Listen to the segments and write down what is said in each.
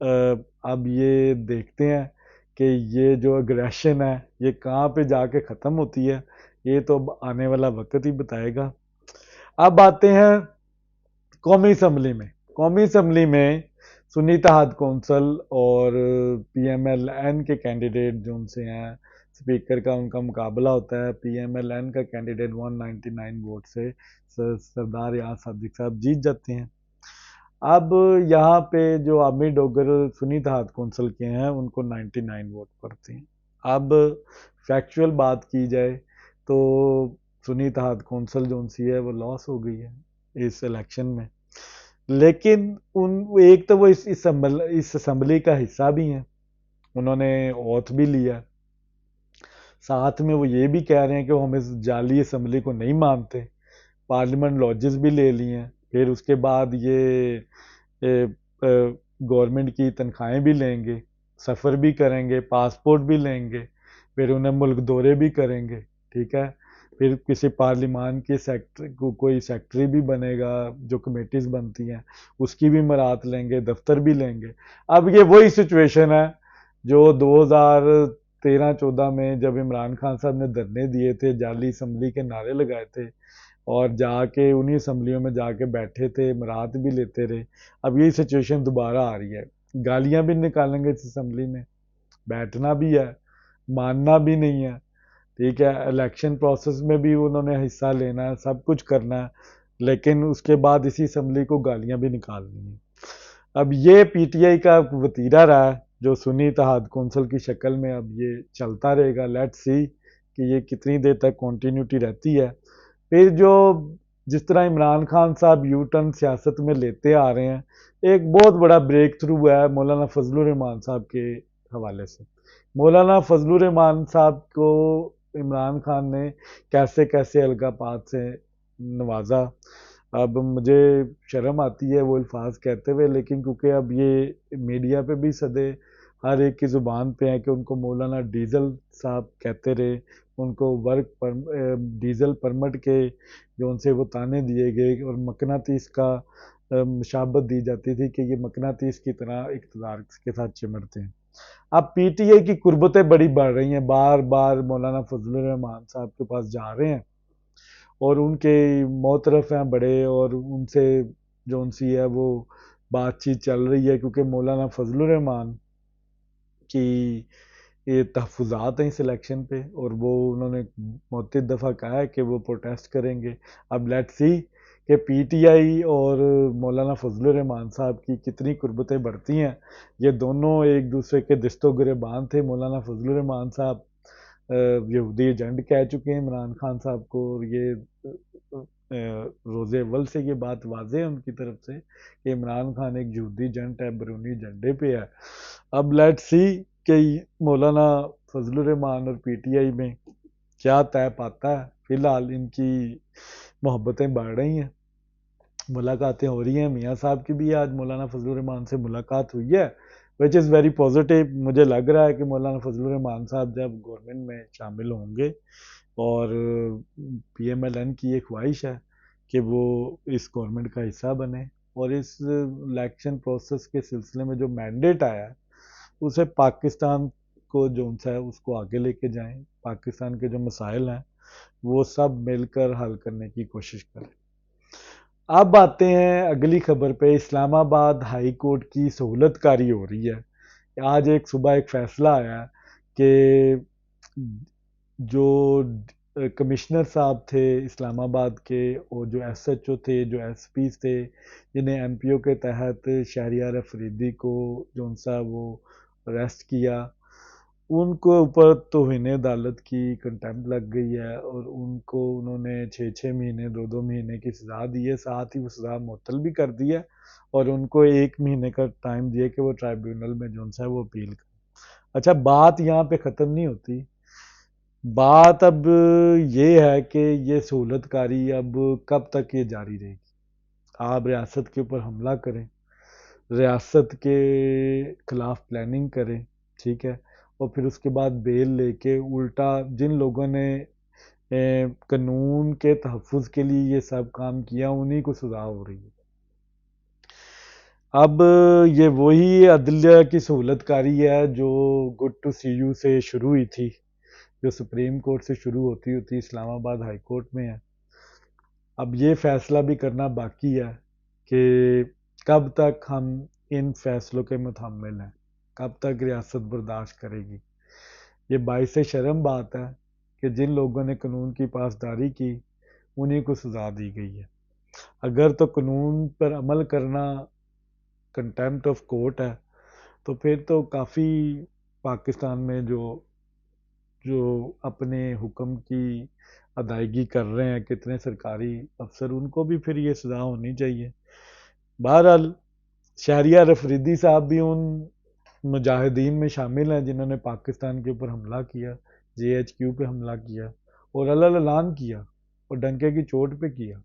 اب یہ دیکھتے ہیں کہ یہ جو اگریشن ہے یہ کہاں پہ جا کے ختم ہوتی ہے، یہ تو اب آنے والا وقت ہی بتائے گا۔ اب آتے ہیں قومی اسمبلی میں۔ قومی اسمبلی میں سنی اتحاد کونسل اور پی ایم ایل این کے کینڈیڈیٹ جو ان سے ہیں، اسپیکر کا ان کا مقابلہ ہوتا ہے۔ پی ایم ایل این کا کینڈیڈیٹ 199 ووٹ سے سردار ریاض صادق صاحب جیت جاتے ہیں۔ اب یہاں پہ جو عامی ڈوگر سنی اتحاد کونسل کے ہیں ان کو 99 ووٹ پڑتے ہیں۔ اب فیکچول بات کی جائے تو سنی اتحاد کونسل جو ان سی ہے وہ لاس ہو گئی ہے اس الیکشن میں، لیکن ایک تو وہ اس اسمبلی کا حصہ بھی ہیں، انہوں نے اوتھ بھی لیا، ساتھ میں وہ یہ بھی کہہ رہے ہیں کہ وہ ہم اس جعلی اسمبلی کو نہیں مانتے، پارلیمنٹ لاجز بھی لے لی ہیں، پھر اس کے بعد یہ گورنمنٹ کی تنخواہیں بھی لیں گے، سفر بھی کریں گے، پاسپورٹ بھی لیں گے، پھر انہیں ملک دورے بھی کریں گے، ٹھیک ہے، پھر کسی پارلیمان کے سیکٹری کو کوئی سیکٹری بھی بنے گا، جو کمیٹیز بنتی ہیں اس کی بھی مراعات لیں گے، دفتر بھی لیں گے۔ اب یہ وہی سچویشن ہے جو 2013-14 میں جب عمران خان صاحب نے دھرنے دیے تھے، جعلی اسمبلی کے نعرے لگائے تھے اور جا کے انہی اسمبلیوں میں جا کے بیٹھے تھے، مراعات بھی لیتے رہے۔ اب یہی سچویشن دوبارہ آ رہی ہے، گالیاں بھی نکالیں گے اس اسمبلی میں، بیٹھنا بھی ہے، ماننا بھی نہیں ہے، ٹھیک ہے، الیکشن پروسیس میں بھی انہوں نے حصہ لینا ہے، سب کچھ کرنا ہے، لیکن اس کے بعد اسی اسمبلی کو گالیاں بھی نکالنی ہیں۔ اب یہ پی ٹی آئی کا وتیرہ رہا ہے جو سنی اتحاد کونسل کی شکل میں اب یہ چلتا رہے گا، لیٹ سی کہ یہ کتنی دیر تک کنٹینیوٹی رہتی ہے۔ پھر جو جس طرح عمران خان صاحب یو ٹرن سیاست میں لیتے آ رہے ہیں، ایک بہت بڑا بریک تھرو ہے مولانا فضل الرحمان صاحب کے حوالے سے۔ مولانا فضل الرحمان صاحب کو عمران خان نے کیسے کیسے القابات سے نوازا، اب مجھے شرم آتی ہے وہ الفاظ کہتے ہوئے، لیکن کیونکہ اب یہ میڈیا پہ بھی صدے ہر ایک کی زبان پہ ہیں کہ ان کو مولانا ڈیزل صاحب کہتے رہے، ان کو ورک پر ڈیزل پرمٹ کے جو ان سے وہ تانے دیے گئے اور مقناطیس کا مشابت دی جاتی تھی کہ یہ مقناطیس کی طرح اقتدار کے ساتھ چمٹتے ہیں۔ اب پی ٹی آئی کی قربتیں بڑی بڑھ رہی ہیں، بار بار مولانا فضل الرحمان صاحب کے پاس جا رہے ہیں اور ان کے معترف ہیں بڑے، اور ان سے جو ان سی ہے وہ بات چیت چل رہی ہے، کیونکہ مولانا فضل الرحمان کی یہ تحفظات ہیں اس الیکشن پہ، اور وہ انہوں نے متعدد دفعہ کہا ہے کہ وہ پروٹیسٹ کریں گے۔ اب لیٹ سی کہ پی ٹی آئی اور مولانا فضل الرحمان صاحب کی کتنی قربتیں بڑھتی ہیں، یہ دونوں ایک دوسرے کے دست و گریبان تھے۔ مولانا فضل الرحمان صاحب یہودی ایجنٹ کہہ چکے ہیں عمران خان صاحب کو، اور یہ روز اول سے یہ بات واضح ہے ان کی طرف سے کہ عمران خان ایک یہودی ایجنٹ ہے، بیرونی ایجنڈے پہ ہے۔ اب لیٹ سی کہ مولانا فضل الرحمان اور پی ٹی آئی میں کیا طے پاتا ہے۔ فی الحال ان کی محبتیں بڑھ رہی ہیں، ملاقاتیں ہو رہی ہیں، میاں صاحب کی بھی آج مولانا فضل الرحمان سے ملاقات ہوئی ہے، وچ از ویری پازیٹیو۔ مجھے لگ رہا ہے کہ مولانا فضل الرحمان صاحب جب گورنمنٹ میں شامل ہوں گے، اور پی ایم ایل این کی یہ خواہش ہے کہ وہ اس گورنمنٹ کا حصہ بنے، اور اس الیکشن پروسیس کے سلسلے میں جو مینڈیٹ آیا ہے اسے پاکستان کو جو ہے اس کو آگے لے کے جائیں، پاکستان کے جو مسائل ہیں وہ سب مل کر حل کرنے کی کوشش کریں۔ اب آتے ہیں اگلی خبر پہ۔ اسلام آباد ہائی کورٹ کی سہولت کاری ہو رہی ہے۔ آج صبح ایک فیصلہ آیا کہ جو کمشنر صاحب تھے اسلام آباد کے، اور جو ایس ایچ او تھے، جو ایس پیز تھے، جنہیں ایم پی او کے تحت شہریار افریدی کو جو ان سا وہ اریسٹ کیا، ان کو اوپر توہین عدالت کی کنٹمپٹ لگ گئی ہے، اور ان کو انہوں نے 6 مہینے 2 مہینے کی سزا دی ہے، ساتھ ہی وہ سزا معطل بھی کر دی ہے، اور ان کو 1 مہینے کا ٹائم دیا کہ وہ ٹرائیبیونل میں جو ہے وہ اپیل کریں۔ اچھا، بات یہاں پہ ختم نہیں ہوتی، بات اب یہ ہے کہ یہ سہولت کاری اب کب تک یہ جاری رہے گی؟ آپ ریاست کے اوپر حملہ کریں، ریاست کے خلاف پلاننگ کریں، ٹھیک ہے، اور پھر اس کے بعد بیل لے کے الٹا جن لوگوں نے قانون کے تحفظ کے لیے یہ سب کام کیا انہی کو سزا ہو رہی ہے۔ اب یہ وہی عدلیہ کی سہولت کاری ہے جو گڈ ٹو سی یو سے شروع ہوئی تھی، جو سپریم کورٹ سے شروع ہوتی ہوتی اسلام آباد ہائی کورٹ میں ہے۔ اب یہ فیصلہ بھی کرنا باقی ہے کہ کب تک ہم ان فیصلوں کے متحمل ہیں، کب تک ریاست برداشت کرے گی۔ یہ باعث شرم بات ہے کہ جن لوگوں نے قانون کی پاسداری کی انہیں کو سزا دی گئی ہے۔ اگر تو قانون پر عمل کرنا کنٹیمپٹ آف کورٹ ہے تو پھر تو کافی پاکستان میں جو اپنے حکم کی ادائیگی کر رہے ہیں کتنے سرکاری افسر، ان کو بھی پھر یہ سزا ہونی چاہیے۔ بہرحال شہریار افریدی صاحب بھی ان مجاہدین میں شامل ہیں جنہوں نے پاکستان کے اوپر حملہ کیا، جے ایچ کیو پہ حملہ کیا اور اعلان کیا اور ڈنکے کی چوٹ پہ کیا۔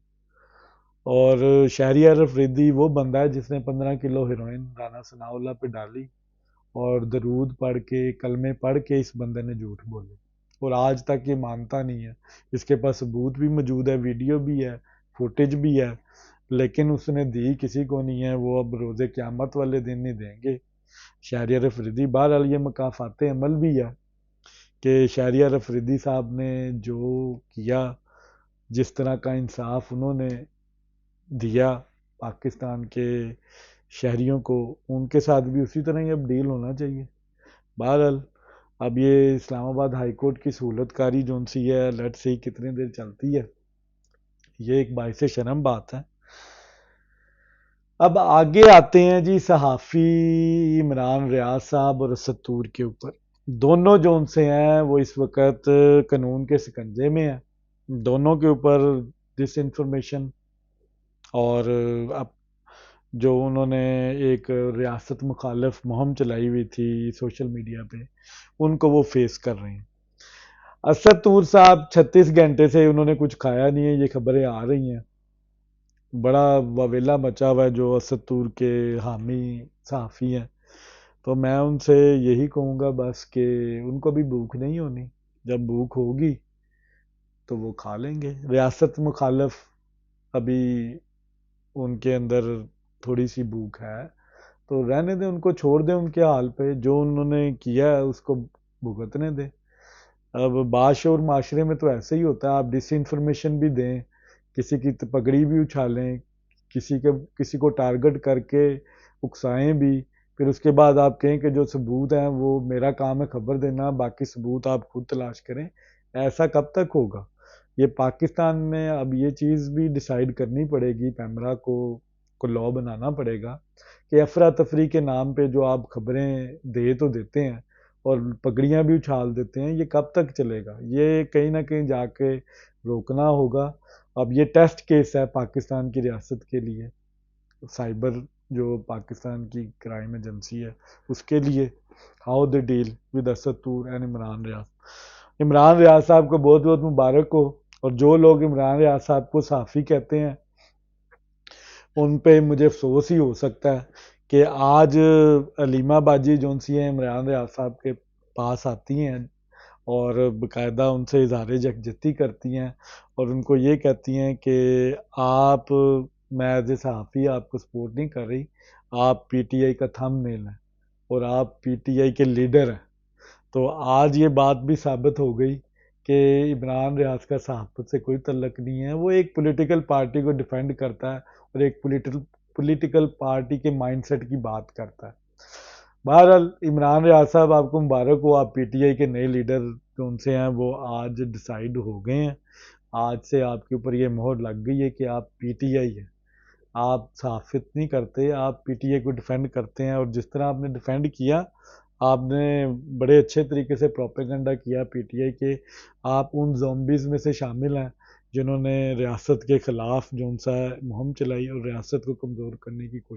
اور شہریار افریدی وہ بندہ ہے جس نے 15 کلو ہیروئن رانا ثناء اللہ پہ ڈالی اور درود پڑھ کے کلمے پڑھ کے اس بندے نے جھوٹ بولے اور آج تک یہ مانتا نہیں ہے۔ اس کے پاس ثبوت بھی موجود ہے، ویڈیو بھی ہے، فوٹیج بھی ہے، لیکن اس نے دی کسی کو نہیں ہے۔ وہ اب روز قیامت والے دن نہیں دیں گے شہریار افریدی۔ بہرحال یہ مکافات عمل بھی ہے کہ شہریار افریدی صاحب نے جو کیا، جس طرح کا انصاف انہوں نے دیا پاکستان کے شہریوں کو، ان کے ساتھ بھی اسی طرح ہی اب ڈیل ہونا چاہیے۔ بہرحال اب یہ اسلام آباد ہائی کورٹ کی سہولت کاری جون سی ہے، لیٹ سی کتنے دیر چلتی ہے، یہ ایک باعث شرم بات ہے۔ اب آگے آتے ہیں جی صحافی عمران ریاض صاحب اور اسد طور کے اوپر۔ دونوں جون سے ہیں وہ اس وقت قانون کے سکنجے میں ہیں، دونوں کے اوپر ڈس انفارمیشن اور اب جو انہوں نے ایک ریاست مخالف مہم چلائی ہوئی تھی سوشل میڈیا پہ، ان کو وہ فیس کر رہے ہیں۔ اسد طور صاحب 36 گھنٹے سے انہوں نے کچھ کھایا نہیں ہے، یہ خبریں آ رہی ہیں، بڑا واویلا مچا ہوا ہے جو اسد طور کے حامی صحافی ہیں۔ تو میں ان سے یہی کہوں گا بس کہ ان کو بھی بھوک نہیں ہونی، جب بھوک ہوگی تو وہ کھا لیں گے۔ ریاست مخالف ابھی ان کے اندر تھوڑی سی بھوک ہے تو رہنے دیں، ان کو چھوڑ دیں ان کے حال پہ، جو انہوں نے کیا ہے اس کو بھگتنے دیں۔ اب باشعور معاشرے میں تو ایسے ہی ہوتا ہے، آپ ڈس انفارمیشن بھی دیں، کسی کی پگڑی بھی اچھالیں، کسی کو ٹارگٹ کر کے اکسائیں بھی، پھر اس کے بعد آپ کہیں کہ جو ثبوت ہیں وہ میرا کام ہے خبر دینا، باقی ثبوت آپ خود تلاش کریں۔ ایسا کب تک ہوگا؟ یہ پاکستان میں اب یہ چیز بھی ڈیسائیڈ کرنی پڑے گی، پیمرا کو لا بنانا پڑے گا کہ افراتفری کے نام پہ جو آپ خبریں دے تو دیتے ہیں اور پگڑیاں بھی اچھال دیتے ہیں، یہ کب تک چلے گا؟ یہ کہیں نہ کہیں جا کے روکنا ہوگا۔ اب یہ ٹیسٹ کیس ہے پاکستان کی ریاست کے لیے، سائبر جو پاکستان کی کرائم ایجنسی ہے اس کے لیے، how they deal with Asad Toor and Imran Riaz. Imran Riaz صاحب کو بہت بہت مبارک ہو، اور جو لوگ عمران ریاض صاحب کو صحافی کہتے ہیں ان پہ مجھے افسوس ہی ہو سکتا ہے کہ آج علیمہ باجی جون سی ہیں عمران ریاض صاحب کے پاس آتی ہیں اور باقاعدہ ان سے اظہار یکجہتی کرتی ہیں اور ان کو یہ کہتی ہیں کہ آپ، میں ایز اے صحافی آپ کو سپورٹ نہیں کر رہی، آپ پی ٹی آئی کا تھم نیل ہیں اور آپ پی ٹی آئی کے لیڈر ہیں۔ تو آج یہ بات بھی ثابت ہو گئی کہ عمران ریاض کا صحافت سے کوئی تعلق نہیں ہے، وہ ایک پولیٹیکل پارٹی کو ڈیفینڈ کرتا ہے اور ایک پولیٹیکل پارٹی کے مائنڈ سیٹ کی بات کرتا ہے۔ بہرحال عمران ریاض صاحب آپ کو مبارک ہو، آپ پی ٹی آئی کے نئے لیڈر جو ان سے ہیں وہ آج ڈیسائیڈ ہو گئے ہیں، آج سے آپ کے اوپر یہ مہر لگ گئی ہے کہ آپ پی ٹی آئی ہیں، آپ صحافت نہیں کرتے، آپ پی ٹی آئی کو ڈیفینڈ کرتے ہیں۔ اور جس طرح آپ نے ڈیفینڈ کیا، آپ نے بڑے اچھے طریقے سے پروپیگنڈا کیا پی ٹی آئی کے، آپ ان زومبیز میں سے شامل ہیں جنہوں نے ریاست کے خلاف جو ان سا مہم چلائی اور ریاست کو کمزور کرنے کی کوشش